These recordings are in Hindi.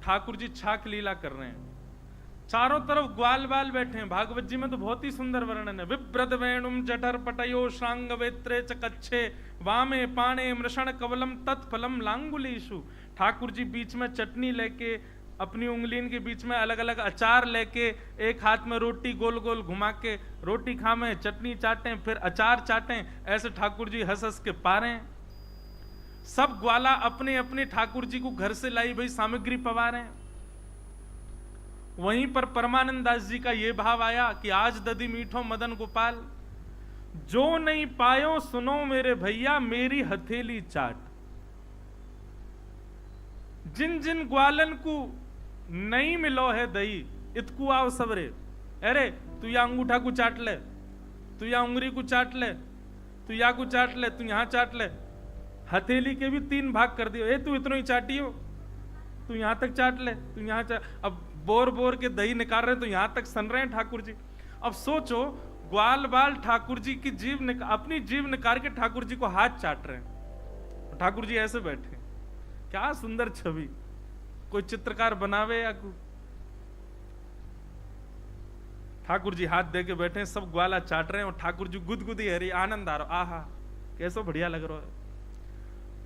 ठाकुर जी छाक लीला कर रहे हैं, चारों तरफ ग्वाल बाल बैठे हैं। भागवत जी में तो बहुत ही सुंदर वर्णन है। विप्रद वेणुम जठर पटयो श्रांग वेत्रे चकच्छे वामे पाणे मृषण कवलम तत्फलम लांगुलीशु। ठाकुर जी बीच में चटनी लेके, अपनी उंगलियों के बीच में अलग अलग अचार लेके, एक हाथ में रोटी गोल गोल घुमा के रोटी खामें, चटनी चाटें, फिर अचार चाटें, ऐसे ठाकुर जी हंस हंस के पा रहे हैं। सब ग्वाला अपने अपने ठाकुर जी को घर से लाई भाई सामग्री पवा रहे हैं। वहीं पर परमानंद दास जी का यह भाव आया कि आज दधि मीठो मदन गोपाल, जो नहीं पायो सुनो मेरे भैया मेरी हथेली चाट। जिन जिन ग्वालन को नहीं मिलो है दही, इतकू आओ सबरे, अरे तू या अंगूठा को चाट ले, तू या उंगली को चाट ले, तू या को चाट ले, तू यहां चाट ले। हथेली के भी 3 भाग कर दियो। ए तू इतना ही चाटी हो, तू यहां तक चाट ले, तू यहां चाट। अब बोर बोर के दही निकाल रहे हैं तो यहां तक सन रहे हैं ठाकुर जी। अब सोचो, ग्वाल बाल ठाकुर जी की अपनी जीभ निकाल के ठाकुर जी को हाथ चाट रहे हैं। ठाकुर जी ऐसे बैठे, क्या सुंदर छवि, कोई चित्रकार बनावे या कोई। ठाकुर जी हाथ दे के बैठे हैं, सब ग्वाला चाट रहे हैं और ठाकुर जी गुदगुदी हरी, आनंद आ रहा, आहा कैसो बढ़िया लग रहा है।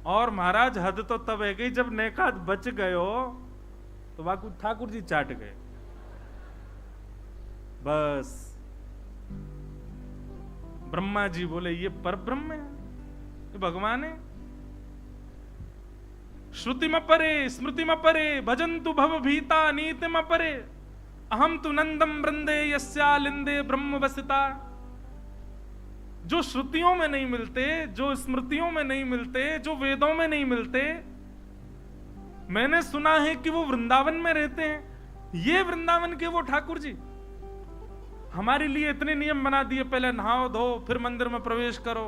और महाराज हद तो तब है गई जब नेकात बच गयो तो वाकू ठाकुर जी चाट गए। बस ब्रह्मा जी बोले ये पर ब्रह्म है, ये भगवान है। श्रुति में परे स्मृति में परे भजन्तु भव भीता नीति में परे, अहम तु नंदम वृंदे यस्यालिंदे ब्रह्म वसिता। जो श्रुतियों में नहीं मिलते, जो स्मृतियों में नहीं मिलते, जो वेदों में नहीं मिलते, मैंने सुना है कि वो वृंदावन में रहते हैं। ये वृंदावन के वो ठाकुर जी हमारे लिए इतने नियम बना दिए, पहले नहाओ धो फिर मंदिर में प्रवेश करो,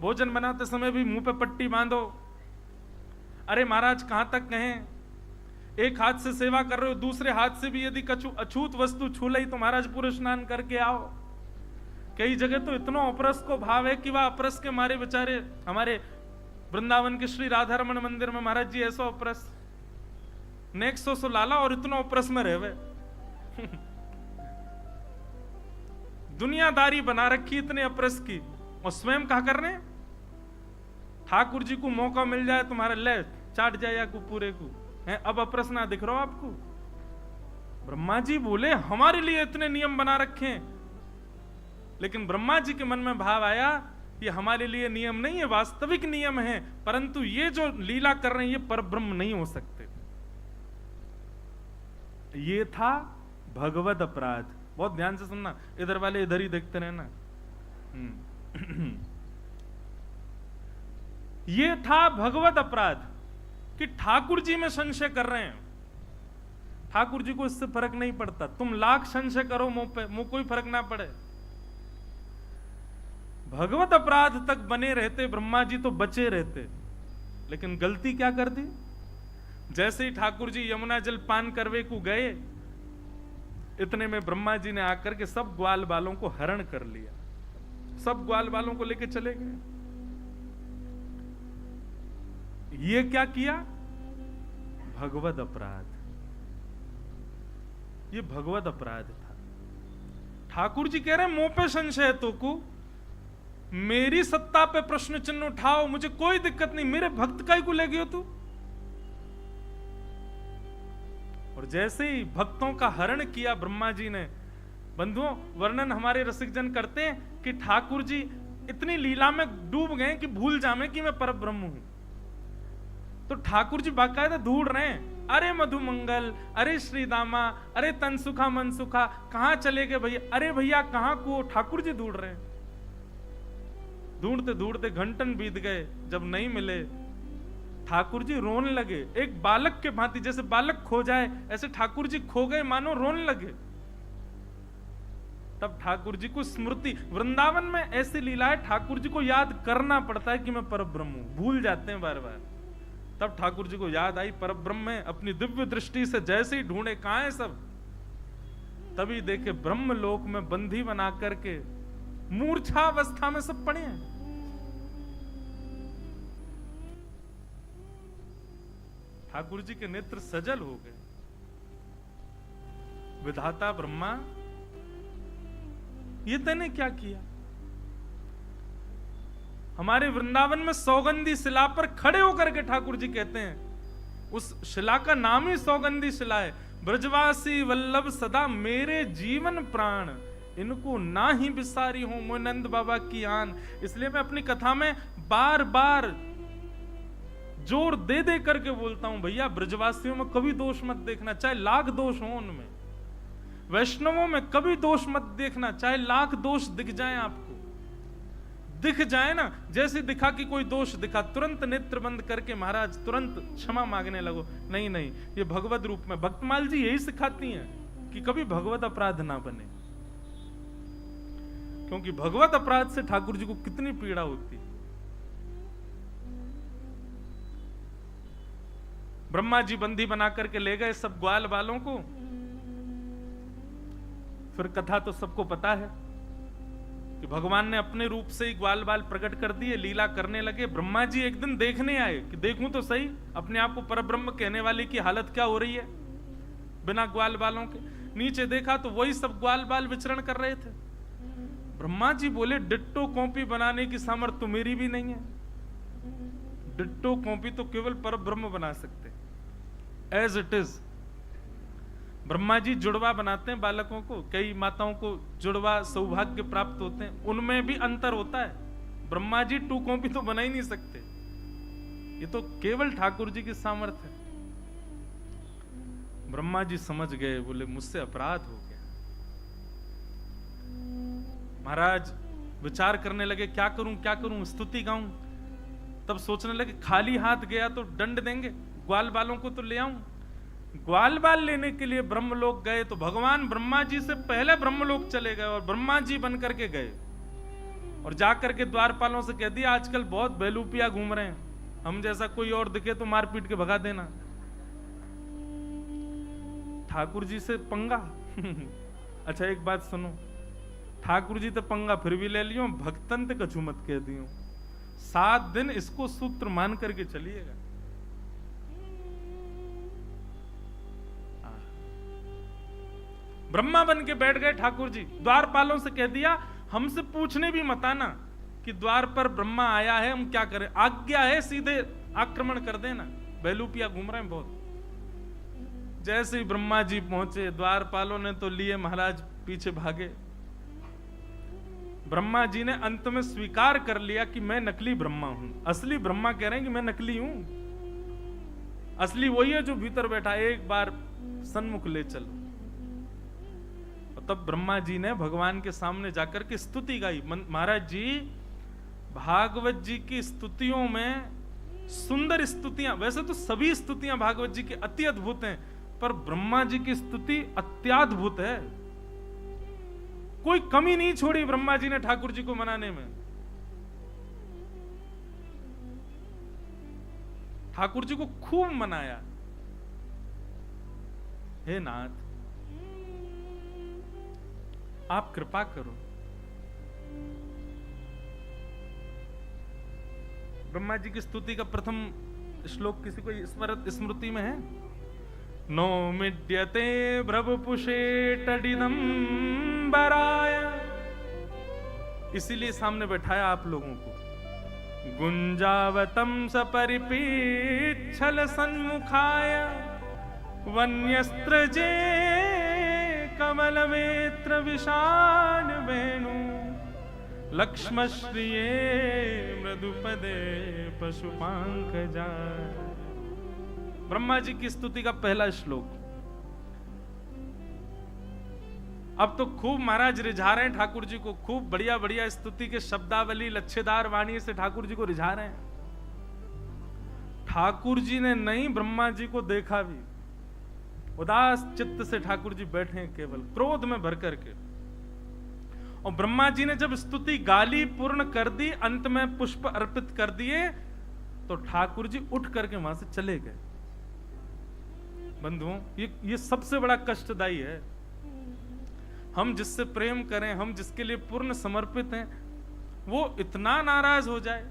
भोजन बनाते समय भी मुंह पे पट्टी बांधो। अरे महाराज कहां तक कहें, एक हाथ से सेवा कर रहे हो, दूसरे हाथ से भी यदि कछु अछूत वस्तु छू ली तो महाराज पूरे स्नान करके आओ। कई जगह तो इतना अपरस को भाव है कि वह अपरस के मारे बेचारे, हमारे वृंदावन के श्री राधा रमन मंदिर में महाराज जी ऐसा अपरस नेक सो लाला और इतना अपरस में रहे। दुनियादारी बना रखी इतने अपरस की, और स्वयं कहा करने ठाकुर जी को मौका मिल जाए तुम्हारे ले चाट जाए या को पूरे को है। अब अपरस ना दिख रहा हो आपको। ब्रह्मा जी बोले हमारे लिए इतने नियम बना रखे हैं, लेकिन ब्रह्मा जी के मन में भाव आया ये हमारे लिए नियम नहीं है, वास्तविक नियम है, परंतु ये जो लीला कर रहे हैं ये परब्रह्म नहीं हो सकते। ये था भगवत अपराध। बहुत ध्यान से सुनना, इधर वाले इधर ही देखते रहना। ये था भगवत अपराध कि ठाकुर जी में संशय कर रहे हैं। ठाकुर जी को इससे फर्क नहीं पड़ता, तुम लाख संशय करो मुंह पे, मुंह कोई फर्क ना पड़े। भगवत अपराध तक बने रहते ब्रह्मा जी तो बचे रहते, लेकिन गलती क्या कर दी। जैसे ही ठाकुर जी यमुना जल पान करवे को गए, इतने में ब्रह्मा जी ने आकर के सब ग्वाल बालों को हरण कर लिया, सब ग्वाल बालों को लेके चले गए। ये क्या किया, भगवत अपराध। ये भगवत अपराध था। ठाकुर जी कह रहे हैं मुंह पे संशय है तो को, मेरी सत्ता पे प्रश्न चिन्ह उठाओ, मुझे कोई दिक्कत नहीं, मेरे भक्त का ही को ले गयो तू। और जैसे ही भक्तों का हरण किया ब्रह्मा जी ने, बंधुओं वर्णन हमारे रसिक जन करते हैं कि ठाकुर जी इतनी लीला में डूब गए कि भूल जामे कि मैं परब्रह्म हूं। तो ठाकुर जी बाकायदा ढूंढ रहे हैं, अरे मधुमंगल, अरे श्रीदामा, अरे तनसुखा मनसुखा, कहां चले गए भैया, अरे भैया कहां को। ठाकुर जी ढूंढ रहे हैं। ढूंढते ढूंढते घंटन बीत गए, जब नहीं मिले ठाकुर जी रोने लगे, एक बालक के भांति, जैसे बालक खो जाए ऐसे ठाकुर जी खो गए, मानो रोने लगे। तब ठाकुर जी को स्मृति, वृंदावन में ऐसी लीला है ठाकुर जी को याद करना पड़ता है कि मैं परब्रह्म हूं, भूल जाते हैं बार बार। तब ठाकुर जी को याद आई परब्रह्म है, अपनी दिव्य दृष्टि से जैसे ही ढूंढे कहां है सब, तभी देखे ब्रह्म लोक में बंधी बना करके मूर्छावस्था में सब पड़े हैं। ठाकुर जी के नेत्र सजल हो गए। विधाता ब्रह्मा, ये तूने क्या किया? हमारे वृंदावन में सौगंधी शिला पर खड़े होकर के ठाकुर जी कहते हैं, उस शिला का नाम ही सौगंधी शिला है, ब्रजवासी वल्लभ सदा मेरे जीवन प्राण, इनको ना ही बिसारी हूं मोह नंद बाबा की आन। इसलिए मैं अपनी कथा में बार बार जोर दे दे करके बोलता हूं, भैया ब्रजवासियों में कभी दोष मत देखना, चाहे लाख दोष हो उनमें। वैष्णवों में कभी दोष मत देखना, चाहे लाख दोष दिख जाएं आपको, दिख जाए ना, जैसे दिखा कि कोई दोष दिखा, तुरंत नेत्र बंद करके महाराज तुरंत क्षमा मांगने लगो। नहीं नहीं, ये भगवत रूप में भक्तमाल जी यही सिखाती हैं कि कभी भगवत अपराध ना बने, क्योंकि भगवत अपराध से ठाकुर जी को कितनी पीड़ा होती है। ब्रह्मा जी बंदी बना करके ले गए सब ग्वाल बालों को। फिर कथा तो सबको पता है कि भगवान ने अपने रूप से ही ग्वाल बाल प्रकट कर दिए, लीला करने लगे। ब्रह्मा जी एक दिन देखने आए कि देखूं तो सही अपने आप को परब्रह्म कहने वाले की हालत क्या हो रही है बिना ग्वाल बालों के। नीचे देखा तो वही सब ग्वाल बाल विचरण कर रहे थे। ब्रह्मा जी बोले, डिट्टो कॉपी बनाने की सामर्थ्य तो मेरी भी नहीं है, डिट्टो कॉपी तो केवल परब्रह्म बना सकते as it is. Brahma ji जुड़वा बनाते हैं बालकों को, कई माताओं को जुड़वा सौभाग्य प्राप्त होते हैं, उनमें भी अंतर होता है। ब्रह्मा जी टू कॉपी तो बना ही नहीं सकते, ये तो केवल ठाकुर जी की सामर्थ्य है। ब्रह्मा जी समझ गए, बोले मुझसे अपराध हो गया। महाराज विचार करने लगे, क्या करूं क्या करूं, स्तुति गाऊं। तब सोचने लगे खाली हाथ गया तो दंड देंगे, ग्वाल बालों को तो ले आऊं। ग्वाल बाल लेने के लिए ब्रह्मलोक गए तो भगवान ब्रह्मा जी से पहले ब्रह्मलोक चले गए और ब्रह्मा जी बन करके गए और जाकर के द्वारपालों से कह दिया, आजकल बहुत बेलूपिया घूम रहे हैं, हम जैसा कोई और दिखे तो मार पीट के भगा देना। ठाकुर जी से पंगा अच्छा एक बात सुनो, ठाकुर जी तो पंगा फिर भी ले लियो, भक्तन ते कछु मत कह दियो। 7 दिन इसको सूत्र मान करके चलिएगा। ब्रह्मा बन के बैठ गए ठाकुर जी, द्वारपालों से कह दिया हमसे पूछने भी मत आना कि द्वार पर ब्रह्मा आया है, हम क्या करें, आज्ञा है सीधे आक्रमण कर देना, बेलूपिया घूम रहे हैं बहुत। जैसे ही ब्रह्मा जी पहुंचे, द्वारपालों ने तो लिए महाराज पीछे भागे। ब्रह्मा जी ने अंत में स्वीकार कर लिया कि मैं नकली ब्रह्मा हूं। असली ब्रह्मा कह रहे हैं कि मैं नकली हूं, असली वही है जो भीतर बैठा, एक बार सन्मुख ले चलो। तब ब्रह्मा जी ने भगवान के सामने जाकर के स्तुति गाई। महाराज जी भागवत जी की स्तुतियों में सुंदर स्तुतियां, वैसे तो सभी स्तुतियां भागवत जी की अति अद्भुत हैं, पर ब्रह्मा जी की स्तुति अत्याद्भुत है। कोई कमी नहीं छोड़ी ब्रह्मा जी ने ठाकुर जी को मनाने में। ठाकुर जी को खूब मनाया। हे नाथ आप कृपा करो। ब्रह्मा जी की स्तुति का प्रथम श्लोक किसी को स्मृति में है? नो मिड्यते भ्रवपुषे टडिदम बराय, इसीलिए सामने बैठाया आप लोगों को। गुंजावतम सपरिपीच्छल सन्मुखाय वन्यस्त्रजे कमलवेत्र विशान वेणु लक्ष्मश्रिये मृदुपदे पशुपांकजा। ब्रह्मा जी की स्तुति का पहला श्लोक। अब तो खूब महाराज रिझा रहे हैं ठाकुर जी को, खूब बढ़िया बढ़िया स्तुति के शब्दावली लच्छेदार वाणी से ठाकुर जी को रिझा रहे हैं। ठाकुर जी ने नहीं ब्रह्मा जी को देखा भी, उदास चित्त से ठाकुर जी बैठे हैं केवल क्रोध में भर करके। और ब्रह्मा जी ने जब स्तुति गाली पूर्ण कर दी, अंत में पुष्प अर्पित कर दिए, तो ठाकुर जी उठ करके वहां से चले गए। बंधुओं ये सबसे बड़ा कष्टदायी है। हम जिससे प्रेम करें, हम जिसके लिए पूर्ण समर्पित हैं, वो इतना नाराज हो जाए,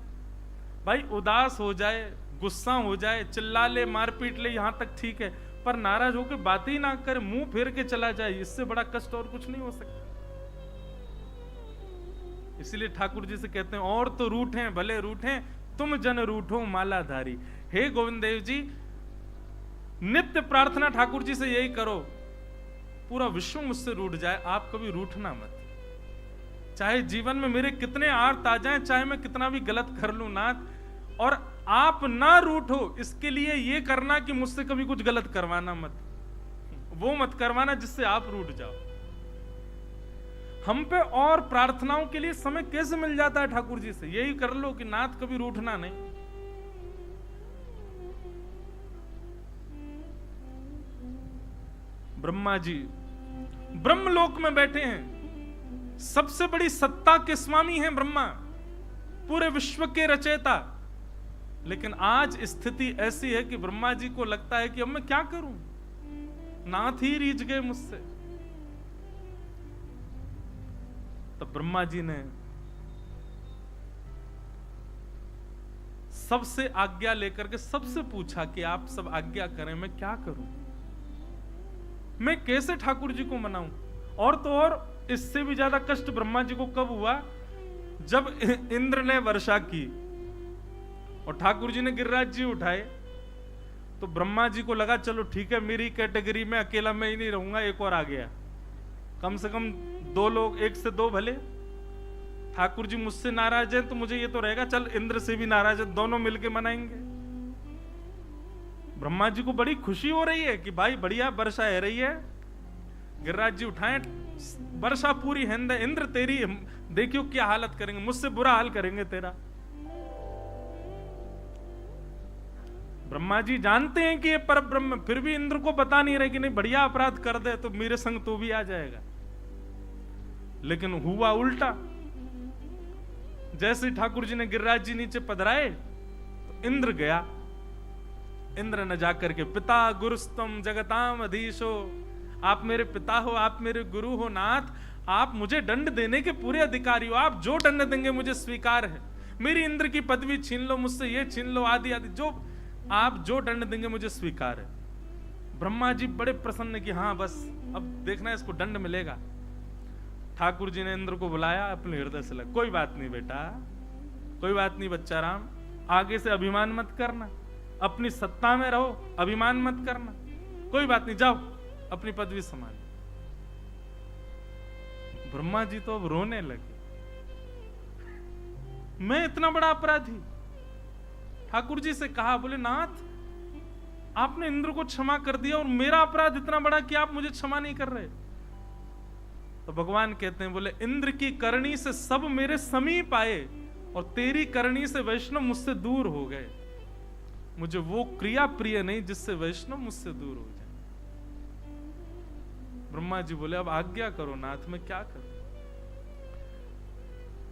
भाई उदास हो जाए, गुस्सा हो जाए, चिल्ला ले, मारपीट ले, यहां तक ठीक है, पर नाराज होकर बात ही ना करे, मुंह फेर के चला जाए, इससे बड़ा कष्ट और कुछ नहीं हो सकता। इसलिए ठाकुर जी से कहते हैं, और तो रूठे भले रूठे, तुम जन रूठो मालाधारी। हे गोविंद देव जी, नित्य प्रार्थना ठाकुर जी से यही करो, पूरा विश्व मुझसे रूठ जाए, आप कभी रूठना मत। चाहे जीवन में मेरे कितने आर्त आ जाएं, चाहे मैं कितना भी गलत कर लूं नाथ, और आप ना रूठो, इसके लिए ये करना कि मुझसे कभी कुछ गलत करवाना मत, वो मत करवाना जिससे आप रूठ जाओ। हम पे और प्रार्थनाओं के लिए समय कैसे मिल जाता है ठाकुर जी से, यही कर लो कि नाथ कभी रूठना नहीं। ब्रह्मा जी ब्रह्मलोक में बैठे हैं, सबसे बड़ी सत्ता के स्वामी हैं ब्रह्मा, पूरे विश्व के रचयिता। लेकिन आज स्थिति ऐसी है कि ब्रह्मा जी को लगता है कि अब मैं क्या करूं, नाथ ही रीझ गए मुझसे। तब ब्रह्मा जी ने सबसे आज्ञा लेकर के सबसे पूछा कि आप सब आज्ञा करें, मैं क्या करूं, मैं कैसे ठाकुर जी को मनाऊं। और तो और इससे भी ज्यादा कष्ट ब्रह्मा जी को कब हुआ, जब इंद्र ने वर्षा की और ठाकुर जी ने गिरिराज जी उठाए, तो ब्रह्मा जी को लगा चलो ठीक है, मेरी कैटेगरी में अकेला मैं ही नहीं रहूंगा, एक और आ गया, कम से कम 2 लोग, 1 से 2 भले। ठाकुर जी मुझसे नाराज है तो मुझे ये तो रहेगा, चल इंद्र से भी नाराज है, दोनों मिलके मनाएंगे। ब्रह्मा जी को बड़ी खुशी हो रही है कि भाई बढ़िया वर्षा है रही है, गिरिराज जी उठाए, वर्षा पूरी है, इंद्र तेरी देखियो क्या हालत करेंगे, मुझसे बुरा हाल करेंगे तेरा। ब्रह्मा जी जानते हैं कि ये परब्रह्म, फिर भी इंद्र को बता नहीं रहे कि नहीं बढ़िया अपराध कर दे तो मेरे संग तो भी आ जाएगा। लेकिन हुआ उल्टा, जैसे ठाकुर जी ने गिरिराज जी नीचे पधराए तो इंद्र गया। इंद्र ने जाकर के, पिता गुरुस्तम जगताम अधीशो, आप मेरे पिता हो, आप मेरे गुरु हो नाथ, आप मुझे दंड देने के पूरे अधिकारी हो, आप जो दंड देंगे मुझे स्वीकार है, मेरी इंद्र की पदवी छीन लो मुझसे, ये छीन लो, आदि आदि, जो आप जो दंड देंगे मुझे स्वीकार है। ब्रह्मा जी बड़े प्रसन्न कि हाँ बस अब देखना इसको दंड मिलेगा। ठाकुर जी ने इंद्र को बुलाया, अपने हृदय से लगा, कोई बात नहीं बेटा, कोई बात नहीं बच्चा राम, आगे से अभिमान मत करना, अपनी सत्ता में रहो, अभिमान मत करना, कोई बात नहीं, जाओ अपनी पदवी संभालो। ब्रह्मा जी तो अब रोने लगे, मैं इतना बड़ा अपराधी। ठाकुर जी से कहा, बोले नाथ आपने इंद्र को क्षमा कर दिया और मेरा अपराध इतना बड़ा कि आप मुझे क्षमा नहीं कर रहे। तो भगवान कहते हैं, बोले इंद्र की करनी से सब मेरे समीप आए और तेरी करनी से वैष्णव मुझसे दूर हो गए, मुझे वो क्रिया प्रिय नहीं जिससे वैष्णव मुझसे दूर हो जाए। ब्रह्मा जी बोले अब आज्ञा करो नाथ, मैं क्या करूं।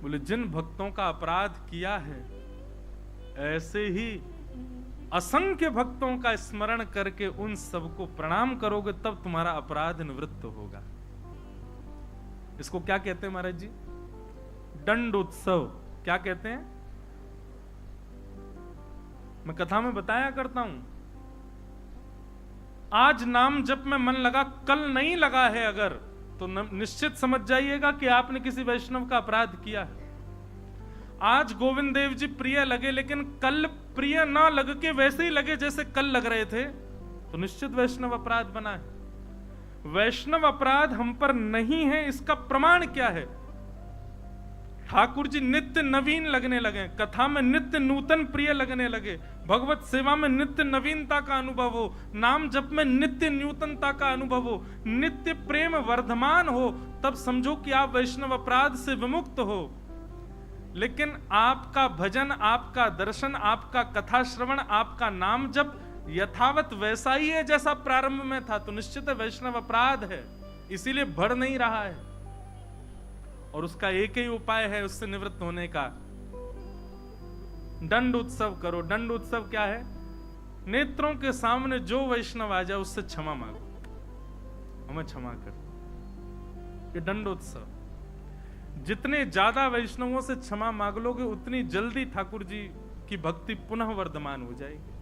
बोले जिन भक्तों का अपराध किया है ऐसे ही असंख्य भक्तों का स्मरण करके उन सबको प्रणाम करोगे तब तुम्हारा अपराध निवृत्त होगा। इसको क्या कहते हैं महाराज जी, दंड उत्सव। क्या कहते हैं, मैं कथा में बताया करता हूं, आज नाम जप में मन लगा, कल नहीं लगा है अगर, तो निश्चित समझ जाइएगा कि आपने किसी वैष्णव का अपराध किया है। आज गोविंद देव जी प्रिय लगे लेकिन कल प्रिय ना लग के वैसे ही लगे जैसे कल लग रहे थे, तो निश्चित वैष्णव अपराध बना है। वैष्णव अपराध हम पर नहीं है, इसका प्रमाण क्या है, ठाकुर जी नित्य नवीन लगने लगे, कथा में नित्य नूतन प्रिय लगने लगे, भगवत सेवा में नित्य नवीनता का अनुभव हो, नाम जप में नित्य नूतनता का अनुभव हो, नित्य प्रेम वर्धमान हो, तब समझो कि आप वैष्णव अपराध से विमुक्त हो। लेकिन आपका भजन, आपका दर्शन, आपका कथा श्रवण, आपका नाम जप यथावत वैसा ही है जैसा प्रारंभ में था, तो निश्चित है वैष्णव अपराध है, इसीलिए बढ़ नहीं रहा है। और उसका एक ही उपाय है उससे निवृत्त होने का, दंड उत्सव करो। दंड उत्सव क्या है, नेत्रों के सामने जो वैष्णव आ जाए उससे क्षमा मांगो, हमें क्षमा कर, ये दंड उत्सव। जितने ज्यादा वैष्णवों से क्षमा मांग लोगे उतनी जल्दी ठाकुर जी की भक्ति पुनः वर्धमान हो जाएगी।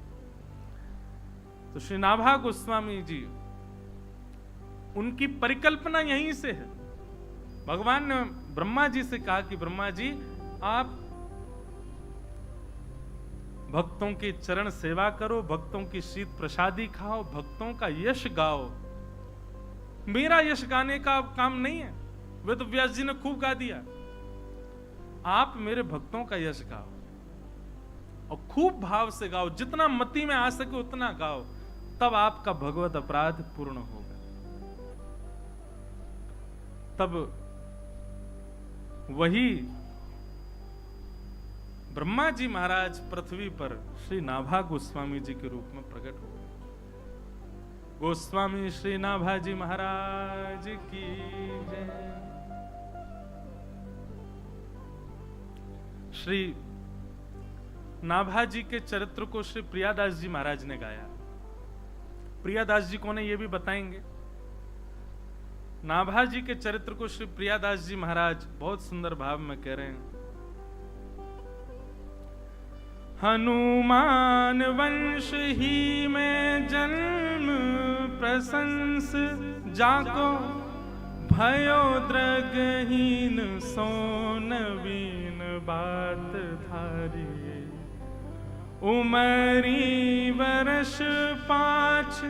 तो श्री नाभा गोस्वामी जी, उनकी परिकल्पना यहीं से है। भगवान ने ब्रह्मा जी से कहा कि ब्रह्मा जी, आप भक्तों की चरण सेवा करो, भक्तों की शीत प्रसादी खाओ, भक्तों का यश गाओ। मेरा यश गाने का काम नहीं है, वे तो व्यास जी ने खूब गा दिया। आप मेरे भक्तों का यश गाओ और खूब भाव से गाओ, जितना मति में आ सके उतना गाओ, तब आपका भगवत अपराध पूर्ण होगा। तब वही ब्रह्मा जी महाराज पृथ्वी पर श्री नाभा गोस्वामी जी के रूप में प्रकट हुए। गोस्वामी श्री नाभा जी महाराज की जय। श्री नाभा जी के चरित्र को श्री प्रियादास जी महाराज ने गाया। प्रियादास जी कौन है ये भी बताएंगे। नाभा जी के चरित्र को श्री प्रियादास जी महाराज बहुत सुंदर भाव में कह रहे हैं। हनुमान वंश ही में जन्म प्रशंस जाको, भयो द्रगहीन सो नवीन बात धारी। उमरी वर्ष 5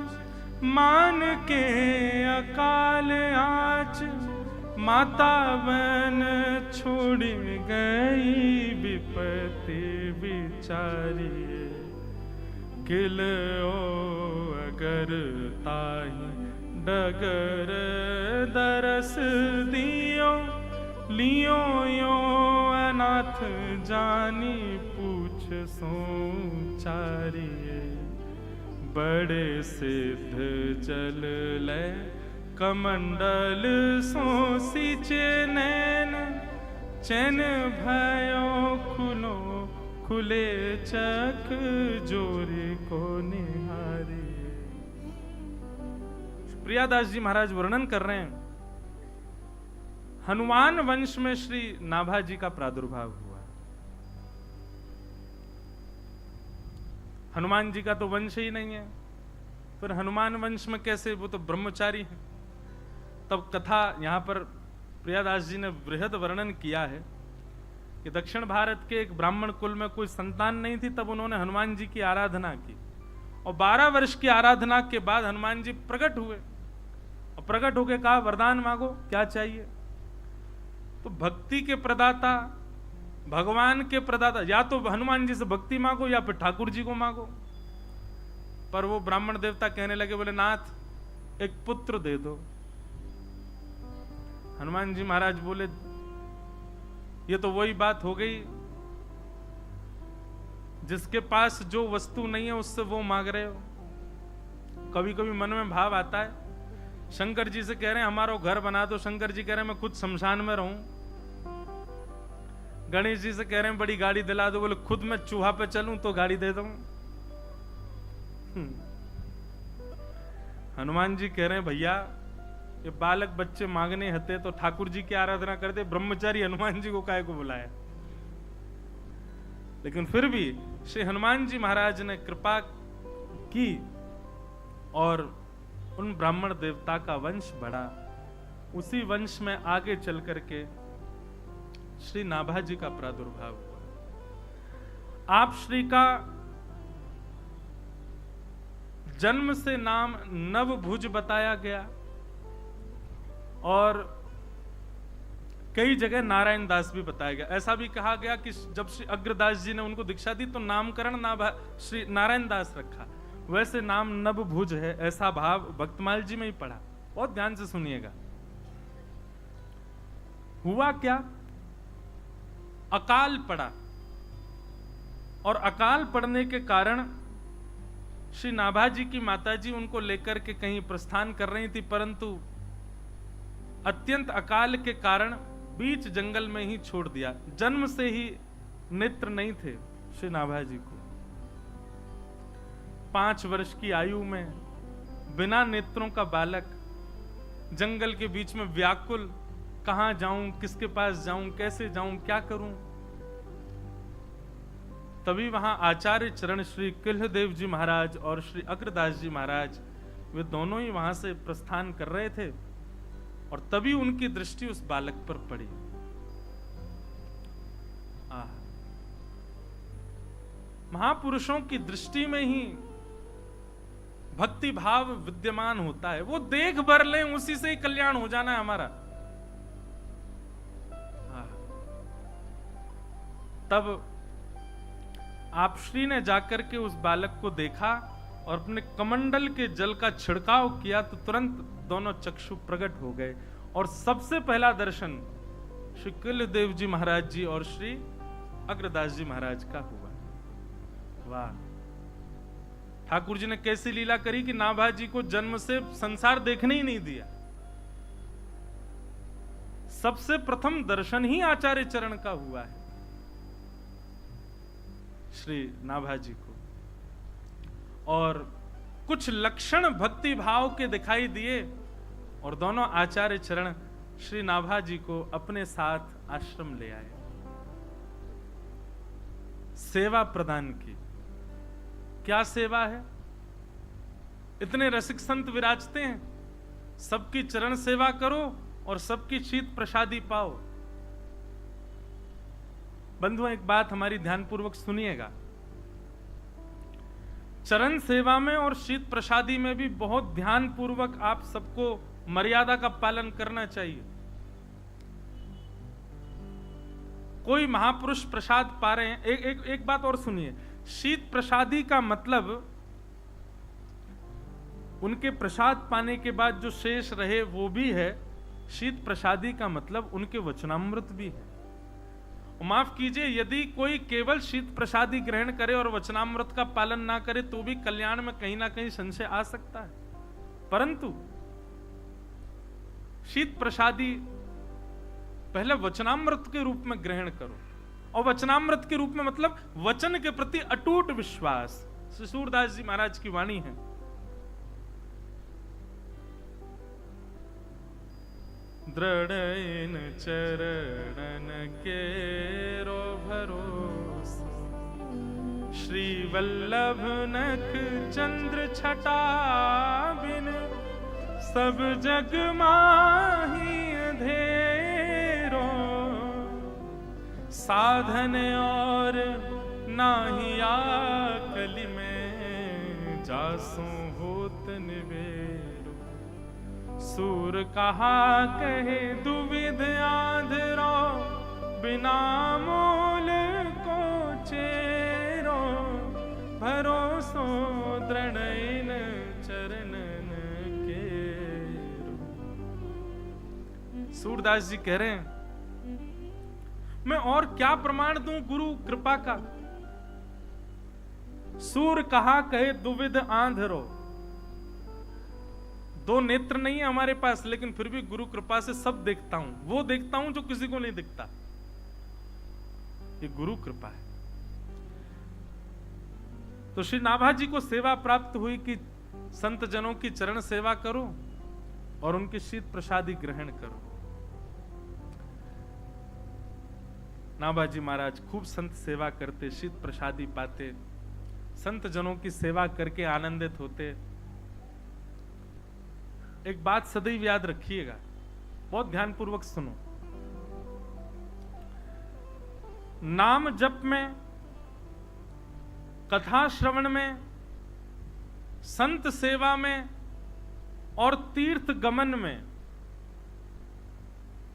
मान के अकाल आच, माता बन छोड़ गई विपत्ति विचारी। किल ओ अगर ताही डगर दरस दियो, लियो यो अनाथ जानी पूछ सोचारी। बड़े सिद्ध जल ले कमंडल सोसी चैन, चैन भयो खुलो खुले चक जोरी को निहारी। प्रियादास जी महाराज वर्णन कर रहे हैं, हनुमान वंश में श्री नाभा जी का प्रादुर्भाव हुआ। हनुमान जी का तो वंश ही नहीं है, फिर हनुमान वंश में कैसे, वो तो ब्रह्मचारी है। तब कथा यहां पर प्रियादास जी ने बृहद वर्णन किया है कि दक्षिण भारत के एक ब्राह्मण कुल में कोई संतान नहीं थी, तब उन्होंने हनुमान जी की आराधना की और 12 वर्ष की आराधना के बाद हनुमान जी प्रकट हुए और प्रकट होकर कहा, वरदान मांगो, क्या चाहिए। तो भक्ति के प्रदाता, भगवान के प्रदाता, या तो हनुमान जी से भक्ति मांगो या फिर ठाकुर जी को मांगो। पर वो ब्राह्मण देवता कहने लगे, बोले नाथ एक पुत्र दे दो। हनुमान जी महाराज बोले, ये तो वही बात हो गई, जिसके पास जो वस्तु नहीं है उससे वो मांग रहे हो। कभी कभी मन में भाव आता है, शंकर जी से कह रहे हैं हमारा घर बना दो, शंकर जी कह रहे हैं मैं खुद शमशान में रहूं। गणेश जी से कह रहे हैं बड़ी गाड़ी दिला दो, बोले खुद मैं चूहा पे चलूं तो गाड़ी दे दूं। हनुमान जी कह रहे हैं भैया ये बालक बच्चे मांगने हते तो ठाकुर जी की आराधना करते, ब्रह्मचारी हनुमान जी को काहे को बुलाया। लेकिन फिर भी श्री हनुमान जी महाराज ने कृपा की और उन ब्राह्मण देवता का वंश बढ़ा। उसी वंश में आगे चल करके श्री नाभा जी का प्रादुर्भाव हुआ। आप श्री का जन्म से नाम नवभुज बताया गया और कई जगह नारायण दास भी बताया गया। ऐसा भी कहा गया कि जब श्री अग्रदास जी ने उनको दीक्षा दी तो नामकरण श्री नारायण दास रखा, वैसे नाम नवभुज है, ऐसा भाव भक्तमाल जी में ही पढ़ा। बहुत ध्यान से सुनिएगा। हुआ क्या, अकाल पड़ा और अकाल पड़ने के कारण श्री नाभा जी की माताजी उनको लेकर के कहीं प्रस्थान कर रही थी, परंतु अत्यंत अकाल के कारण बीच जंगल में ही छोड़ दिया। जन्म से ही नेत्र नहीं थे श्री नाभा जी को। 5 वर्ष की आयु में बिना नेत्रों का बालक जंगल के बीच में व्याकुल, कहां जाऊं, किसके पास जाऊं, कैसे जाऊं, क्या करूं। तभी वहां आचार्य चरण श्री किल्हदेव जी महाराज और श्री अग्रदास जी महाराज वे दोनों ही वहां से प्रस्थान कर रहे थे और तभी उनकी दृष्टि उस बालक पर पड़ी। महापुरुषों की दृष्टि में ही भक्ति भाव विद्यमान होता है। वो देख भर लें, उसी से ही कल्याण हो जाना है हमारा। तब आप श्री ने जाकर के उस बालक को देखा और अपने कमंडल के जल का छिड़काव किया तो तुरंत दोनों चक्षु प्रकट हो गए और सबसे पहला दर्शन श्री किल्लदेव जी महाराज जी और श्री अग्रदास जी महाराज का हुआ। वाह! ठाकुर जी ने कैसी लीला करी कि नाभा जी को जन्म से संसार देखने ही नहीं दिया। सबसे प्रथम दर्शन ही आचार्य चरण का हुआ है श्री नाभा जी को, और कुछ लक्षण भक्ति भाव के दिखाई दिए और दोनों आचार्य चरण श्री नाभा जी को अपने साथ आश्रम ले आए। सेवा प्रदान की। क्या सेवा है? इतने रसिक संत विराजते हैं, सबकी चरण सेवा करो और सबकी शीत प्रसादी पाओ। बंधुओं, एक बात हमारी ध्यानपूर्वक सुनिएगा। चरण सेवा में और शीत प्रसादी में भी बहुत ध्यानपूर्वक आप सबको मर्यादा का पालन करना चाहिए। कोई महापुरुष प्रसाद पा रहे हैं, एक बात और सुनिए। शीत प्रसादी का मतलब उनके प्रसाद पाने के बाद जो शेष रहे वो भी है। शीत प्रसादी का मतलब उनके वचनामृत भी है। माफ कीजिए, यदि कोई केवल शीत प्रसादी ग्रहण करे और वचनामृत का पालन ना करे तो भी कल्याण में कहीं ना कहीं संशय आ सकता है, परंतु शीत प्रसादी पहले वचनामृत के रूप में ग्रहण करो। और वचनामृत के रूप में मतलब वचन के प्रति अटूट विश्वास। श्री सूरदास जी महाराज की वाणी है, दृढ़ इन चरणन के रो भरोसा, श्री वल्लभ नख चंद्र छटा बिन सब जग माही अंधेरो, साधन और नाही आकलि में जासु होत निवेरो, सूर कहा कहे दुविध आधरो, बिना मोल को चेरो, भरोसो दृढ़ इन चरणन केरो। सूरदास जी कह रहे हैं, मैं और क्या प्रमाण दूं गुरु कृपा का। सूर कहा कहे दुविध आंधरो। दो नेत्र नहीं है हमारे पास, लेकिन फिर भी गुरु कृपा से सब देखता हूं। वो देखता हूं जो किसी को नहीं दिखता। ये गुरु कृपा है। तो श्री नाभा जी को सेवा प्राप्त हुई कि संत जनों की चरण सेवा करो और उनकी शीत प्रसादी ग्रहण करो। नाभा जी महाराज खूब संत सेवा करते, शीत प्रसादी पाते, संत जनों की सेवा करके आनंदित होते। एक बात सदैव याद रखिएगा, बहुत ध्यानपूर्वक सुनो। नाम जप में, कथा श्रवण में, संत सेवा में और तीर्थ गमन में,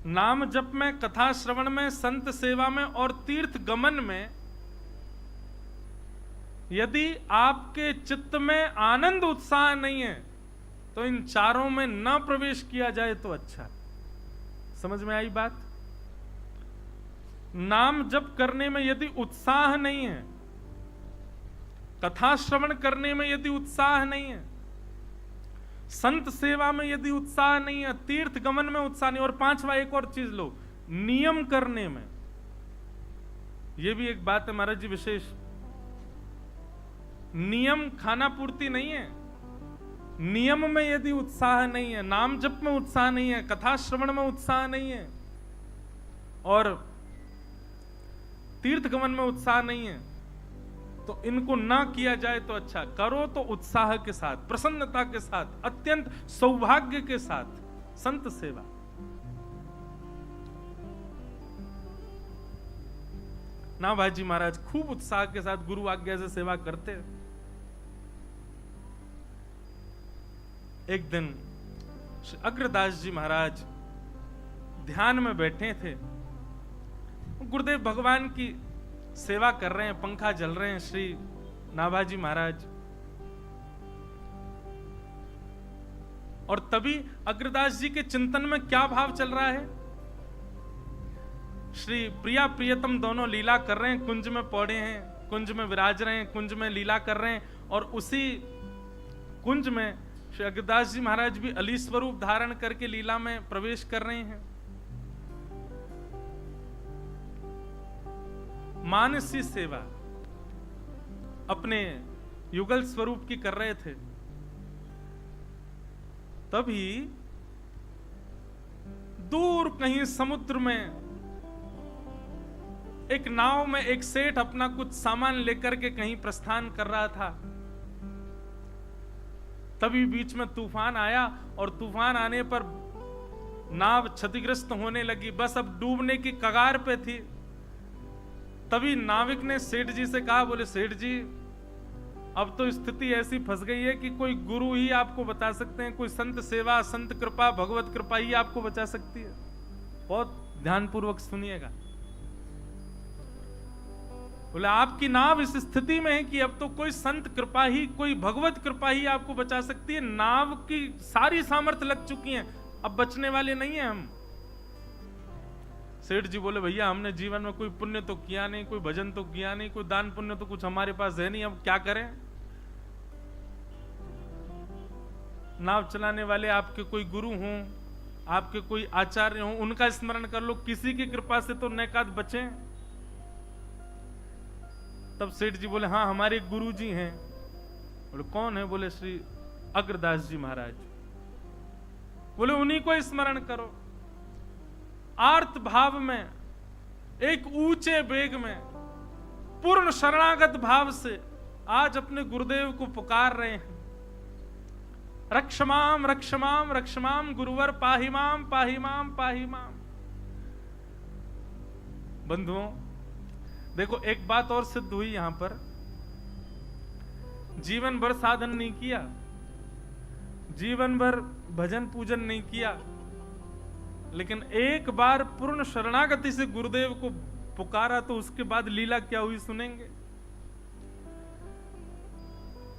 नाम जप में, कथा श्रवण में, संत सेवा में और तीर्थ गमन में यदि आपके चित्त में आनंद उत्साह नहीं है तो इन चारों में न प्रवेश किया जाए तो अच्छा। समझ में आई बात? नाम जप करने में यदि उत्साह नहीं है, कथा श्रवण करने में यदि उत्साह नहीं है, संत सेवा में यदि उत्साह नहीं है, तीर्थ गमन में उत्साह नहीं, और पांचवा एक और चीज लो, नियम करने में। यह भी एक बात है महाराज जी विशेष। नियम खाना पूर्ति नहीं है। नियम में यदि उत्साह नहीं है, नाम जप में उत्साह नहीं है, कथा श्रवण में उत्साह नहीं है और तीर्थ गमन में उत्साह नहीं है, तो इनको ना किया जाए तो अच्छा, करो तो उत्साह के साथ, प्रसन्नता के साथ, अत्यंत सौभाग्य के साथ संत सेवा। नाभाजी महाराज खूब उत्साह के साथ गुरु आज्ञा से सेवा करते। एक दिन अग्रदास जी महाराज ध्यान में बैठे थे, गुरुदेव भगवान की सेवा कर रहे हैं, पंखा जल रहे हैं श्री नाभाजी महाराज। और तभी अग्रदास जी के चिंतन में क्या भाव चल रहा है, श्री प्रिया प्रियतम दोनों लीला कर रहे हैं, कुंज में पौड़े हैं, कुंज में विराज रहे हैं, कुंज में लीला कर रहे हैं। और उसी कुंज में श्री अग्रदास जी महाराज भी अली स्वरूप धारण करके लीला में प्रवेश कर रहे हैं। मानसी सेवा अपने युगल स्वरूप की कर रहे थे। तभी दूर कहीं समुद्र में एक नाव में एक सेठ अपना कुछ सामान लेकर के कहीं प्रस्थान कर रहा था। तभी बीच में तूफान आया और तूफान आने पर नाव क्षतिग्रस्त होने लगी, बस अब डूबने की कगार पे थी। तभी नाविक ने सेठ जी से कहा, बोले सेठ जी अब तो स्थिति ऐसी फंस गई है कि कोई गुरु ही आपको बता सकते हैं, कोई संत सेवा, संत कृपा, भगवत कृपा ही आपको बचा सकती है। बहुत ध्यानपूर्वक सुनिएगा। बोले आपकी नाव इस स्थिति में है कि अब तो कोई संत कृपा ही, कोई भगवत कृपा ही आपको बचा सकती है। नाव की सारी सामर्थ्य लग चुकी है, अब बचने वाले नहीं है हम। सेठ जी बोले भैया हमने जीवन में कोई पुण्य तो किया नहीं, कोई भजन तो किया नहीं, कोई दान पुण्य तो कुछ हमारे पास है नहीं, अब क्या करें। नाव चलाने वाले आपके कोई गुरु हों, आपके कोई आचार्य हों, उनका स्मरण कर लो, किसी की कृपा से तो नैकाद बचे। तब सेठ जी बोले हाँ हमारे गुरु जी हैं। बोले कौन है? बोले श्री अग्रदास जी महाराज। बोले उन्हीं को स्मरण करो। आर्त भाव में, एक ऊंचे वेग में, पूर्ण शरणागत भाव से आज अपने गुरुदेव को पुकार रहे हैं, रक्षमाम रक्षमाम रक्षमाम गुरुवर पाहिमाम पाहिमाम पाहिमाम। बंधुओं देखो एक बात और सिद्ध हुई यहां पर, जीवन भर साधन नहीं किया, जीवन भर भजन पूजन नहीं किया, लेकिन एक बार पूर्ण शरणागति से गुरुदेव को पुकारा तो उसके बाद लीला क्या हुई सुनेंगे।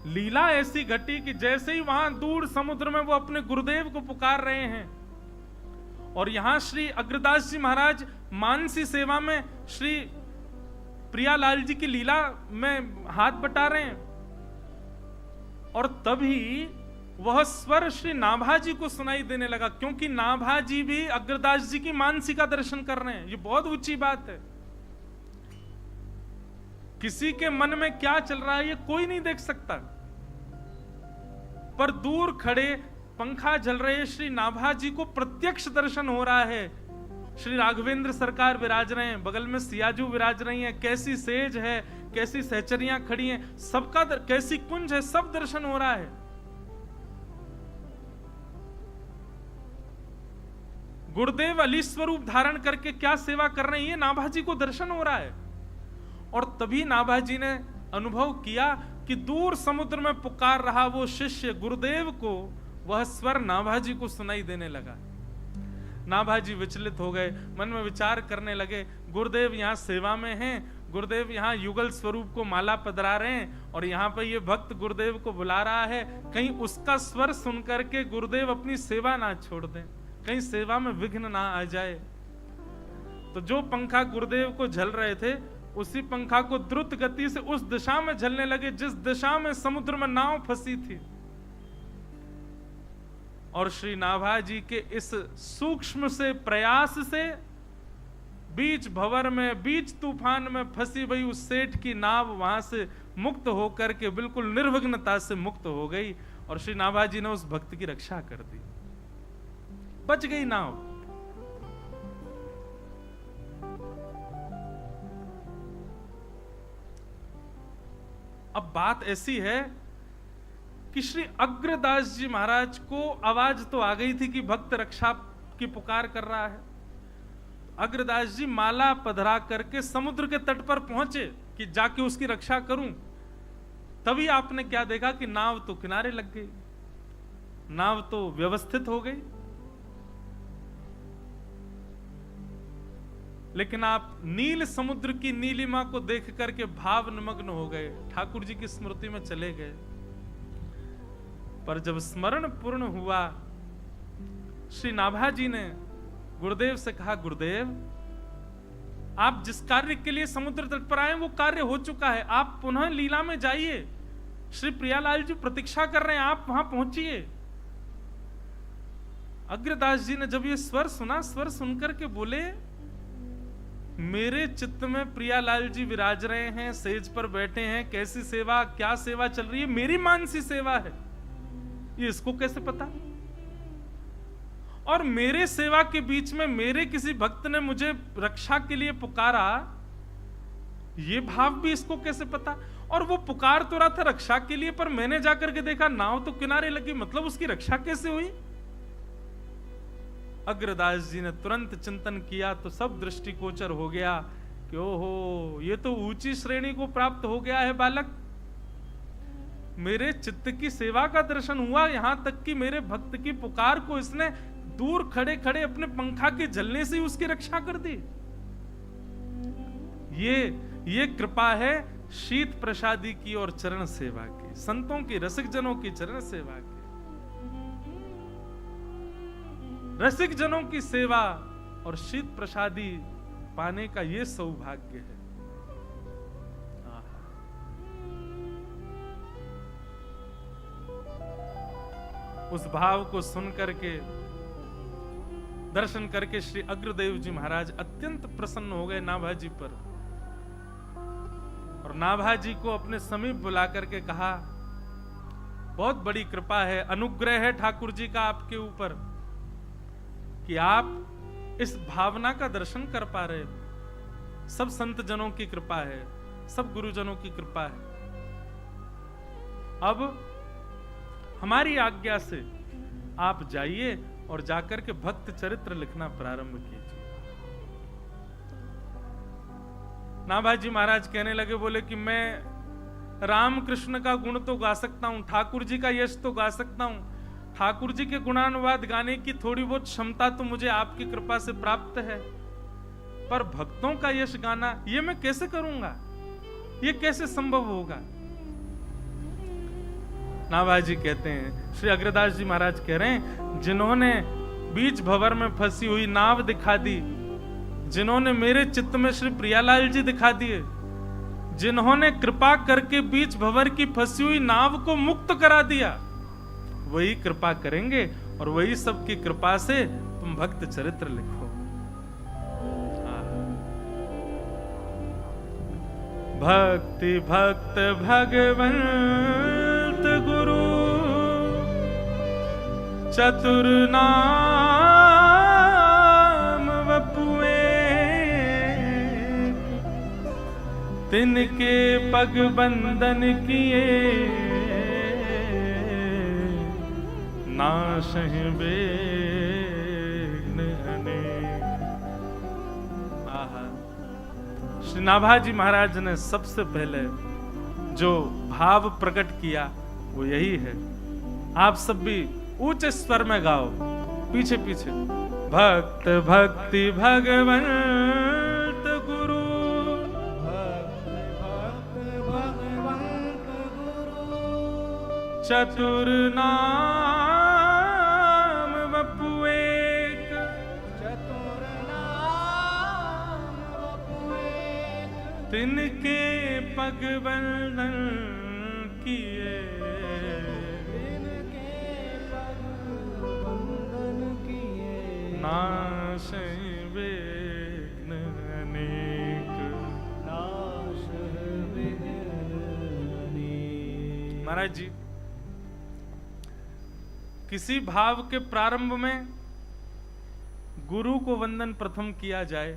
लीला ऐसी घटी कि जैसे ही वहां दूर समुद्र में वो अपने गुरुदेव को पुकार रहे हैं और यहां श्री अग्रदास जी महाराज मानसी सेवा में श्री प्रियालाल जी की लीला में हाथ बटा रहे हैं, और तभी वह स्वर श्री नाभाजी को सुनाई देने लगा, क्योंकि नाभाजी भी अग्रदास जी की मानसी का दर्शन कर रहे हैं। ये बहुत ऊंची बात है। किसी के मन में क्या चल रहा है ये कोई नहीं देख सकता, पर दूर खड़े पंखा जल रहे श्री नाभाजी को प्रत्यक्ष दर्शन हो रहा है। श्री राघवेंद्र सरकार विराज रहे हैं, बगल में सियाजू विराज रही हैं, कैसी सेज है, कैसी सहचरियां खड़ी हैं, सबका कैसी कुंज है, सब दर्शन हो रहा है। गुरुदेव अली स्वरूप धारण करके क्या सेवा कर रहे हैं, ये नाभाजी को दर्शन हो रहा है। और तभी नाभाजी ने अनुभव किया कि दूर समुद्र में पुकार रहा वो शिष्य गुरुदेव को वह स्वर नाभाजी को सुनाई देने लगा। नाभाजी विचलित हो गए, मन में विचार करने लगे, गुरुदेव यहाँ सेवा में हैं, गुरुदेव यहाँ युगल स्वरूप को माला पधरा रहे हैं और यहाँ पर ये भक्त गुरुदेव को बुला रहा है, कहीं उसका स्वर सुन करके गुरुदेव अपनी सेवा ना छोड़ दें, कहीं सेवा में विघ्न ना आ जाए। तो जो पंखा गुरुदेव को झल रहे थे उसी पंखा को द्रुत गति से उस दिशा में झलने लगे जिस दिशा में समुद्र में नाव फंसी थी। और श्री नाभाजी के इस सूक्ष्म से प्रयास से बीच भंवर में, बीच तूफान में फंसी हुई उस सेठ की नाव वहां से मुक्त होकर के बिल्कुल निर्विघ्नता से मुक्त हो गई और श्री नाभाजी ने उस भक्त की रक्षा कर दी, बच गई नाव। अब बात ऐसी है कि श्री अग्रदास जी महाराज को आवाज तो आ गई थी कि भक्त रक्षा की पुकार कर रहा है। अग्रदास जी माला पधरा करके समुद्र के तट पर पहुंचे कि जाके उसकी रक्षा करूं। तभी आपने क्या देखा कि नाव तो किनारे लग गई, नाव तो व्यवस्थित हो गई, लेकिन आप नील समुद्र की नीलिमा को देख करके भाव निमग्न हो गए, ठाकुर जी की स्मृति में चले गए। पर जब स्मरण पूर्ण हुआ, श्री नाभा जी ने गुरुदेव से कहा, गुरुदेव आप जिस कार्य के लिए समुद्र तट पर आए वो कार्य हो चुका है, आप पुनः लीला में जाइए। श्री प्रियालाल जी प्रतीक्षा कर रहे हैं, आप वहां पहुंचिए। अग्रदास जी ने जब ये स्वर सुना, स्वर सुनकर के बोले, मेरे चित्त में प्रियालाल जी विराज रहे हैं, सेज पर बैठे हैं, कैसी सेवा, क्या सेवा चल रही है, मेरी मानसी सेवा है, ये इसको कैसे पता? और मेरे सेवा के बीच में मेरे किसी भक्त ने मुझे रक्षा के लिए पुकारा, ये भाव भी इसको कैसे पता? और वो पुकार तो रहा था रक्षा के लिए, पर मैंने जाकर के देखा नाव तो किनारे लगी, मतलब उसकी रक्षा कैसे हुई? अग्रदास जी ने तुरंत चिंतन किया तो सब दृष्टिगोचर हो गया कि ओहो, ये तो ऊंची श्रेणी को प्राप्त हो गया है बालक। मेरे चित्त की सेवा का दर्शन हुआ, यहां तक कि मेरे भक्त की पुकार को इसने दूर खड़े खड़े अपने पंखा के झलने से ही उसकी रक्षा कर दी। ये कृपा है शीत प्रसादी की और चरण सेवा की, संतों की, रसिक जनों की चरण सेवा की। रसिक जनों की सेवा और शीत प्रसादी पाने का ये सौभाग्य है। उस भाव को सुन करके, दर्शन करके श्री अग्रदेव जी महाराज अत्यंत प्रसन्न हो गए नाभा जी पर, और नाभा जी को अपने समीप बुला करके कहा, बहुत बड़ी कृपा है, अनुग्रह है ठाकुर जी का आपके ऊपर कि आप इस भावना का दर्शन कर पा रहे हो। सब संत जनों की कृपा है, सब गुरुजनों की कृपा है। अब हमारी आज्ञा से आप जाइए और जाकर के भक्त चरित्र लिखना प्रारंभ कीजिए। नाभाजी महाराज कहने लगे, बोले कि मैं राम कृष्ण का गुण तो गा सकता हूं, ठाकुर जी का यश तो गा सकता हूं, ठाकुर जी के गुणानुवाद गाने की थोड़ी बहुत क्षमता तो मुझे आपकी कृपा से प्राप्त है, पर भक्तों का यश गाना ये मैं कैसे करूंगा, ये कैसे संभव होगा? नाभाजी कहते हैं, श्री अग्रदास जी महाराज कह रहे हैं, जिन्होंने बीच भंवर में फंसी हुई नाव दिखा दी, जिन्होंने मेरे चित्त में श्री प्रियालाल जी दिखा दिए, जिन्होंने कृपा करके बीच भंवर की फंसी हुई नाव को मुक्त करा दिया, वही कृपा करेंगे और वही सबकी कृपा से तुम भक्त चरित्र लिखो। भक्ति भक्त भगवंत गुरु चतुर नाम वपुए, तिनके पग बंधन किए, नाशहि बेघ्न अनेक। श्री नाभाजी महाराज ने सबसे पहले जो भाव प्रकट किया वो यही है। आप सब भी ऊंचे स्वर में गाओ, पीछे पीछे। भक्त भक्ति भगवंत गुरु, चतुर नाम वपु एक, चतुर नाम वपु एक, तिनके पग बंधन किए, तिनके पग बंधन किए, नाशै विघ्न अनेक, नाश विघ्न अनेक। महाराज जी, किसी भाव के प्रारंभ में गुरु को वंदन प्रथम किया जाए।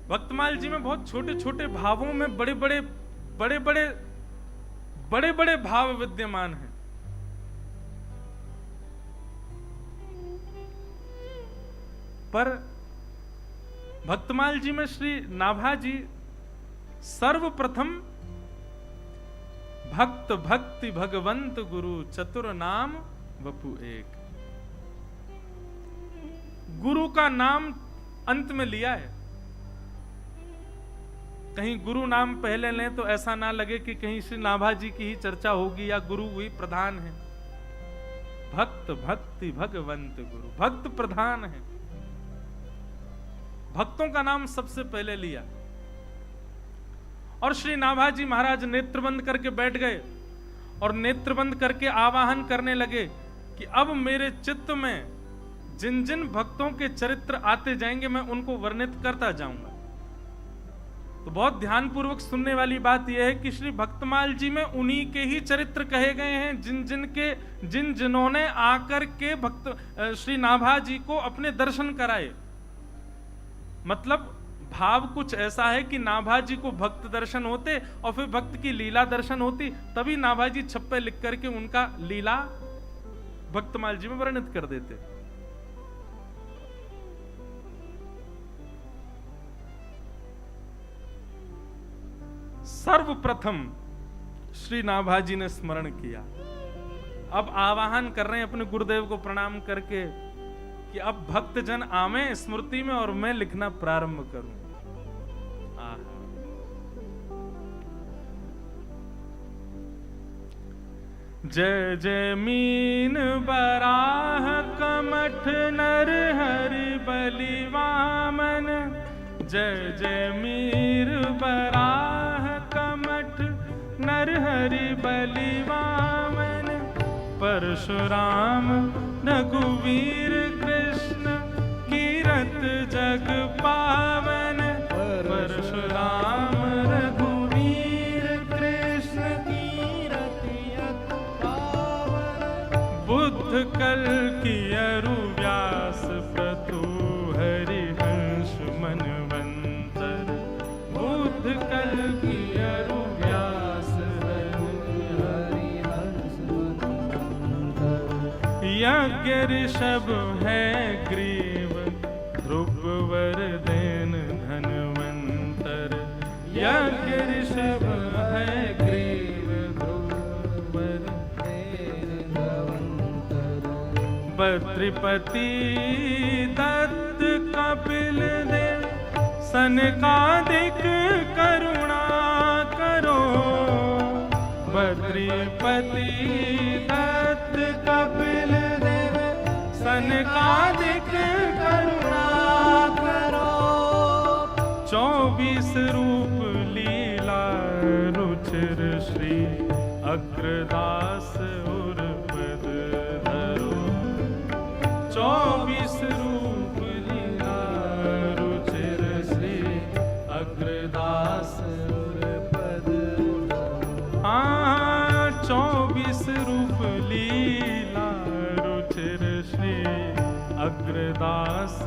भक्तमाल जी में बहुत छोटे छोटे भावों में बड़े बड़े बड़े बड़े भाव विद्यमान हैं। पर भक्तमाल जी में श्री नाभा जी सर्वप्रथम भक्त भक्ति भगवंत गुरु चतुर नाम वपु एक, गुरु का नाम अंत में लिया है। कहीं गुरु नाम पहले लें तो ऐसा ना लगे कि कहीं श्री नाभा जी की ही चर्चा होगी या गुरु वही प्रधान है। भक्त भक्ति भगवंत गुरु, भक्त प्रधान है, भक्तों का नाम सबसे पहले लिया। और श्री नाभा जी महाराज नेत्र बंद करके बैठ गए और नेत्र बंद करके आवाहन करने लगे कि अब मेरे चित्त में जिन जिन भक्तों के चरित्र आते जाएंगे मैं उनको वर्णित करता जाऊंगा। तो बहुत ध्यानपूर्वक सुनने वाली बात यह है कि श्री भक्तमाल जी में उन्हीं के ही चरित्र कहे गए हैं जिन जिन्होंने आकर के भक्त श्री नाभा जी को अपने दर्शन कराए। मतलब भाव कुछ ऐसा है कि नाभा जी को भक्त दर्शन होते और फिर भक्त की लीला दर्शन होती, तभी नाभा जी छप्पे लिख करके उनका लीला भक्तमाल जी में वर्णित कर देते। सर्वप्रथम श्री नाभा जी ने स्मरण किया। अब आवाहन कर रहे हैं अपने गुरुदेव को प्रणाम करके कि अब भक्तजन आवे स्मृति में और मैं लिखना प्रारंभ करूं। जय जय मीन बराह कमठ नर हरि बलि वामन, जय जय मीर बराह कमठ नर हरि बलि वामन, परशुराम रघुवीर कृष्ण कीरत जग पावन, परशुराम रघुवीर कृष्ण कीरत जग पावन, बुद्ध कल की अरु व्यास प्रतु हरिहंस मनवंतर, बुद्ध कल की अरु व्यास यज्ञ ऋषभ है ग्रीव ध्रुववर देन धनवंतर, यज्ञ ऋषभ है ग्रीव ध्रुववर देन धनवंतर, बद्रिपति दत्त कपिल देव सनकादिक करुणा करो, बद्रिपति दत्त कपिल देव सनकादिक करुणा करो, 24 रूप लीला रुचिर श्री अग्रदास उर्पद धरो, 24 रूप लीला रुचिर श्री अग्रदास उर्पद, 24 रूप लीला रुचिर श्री अग्रदास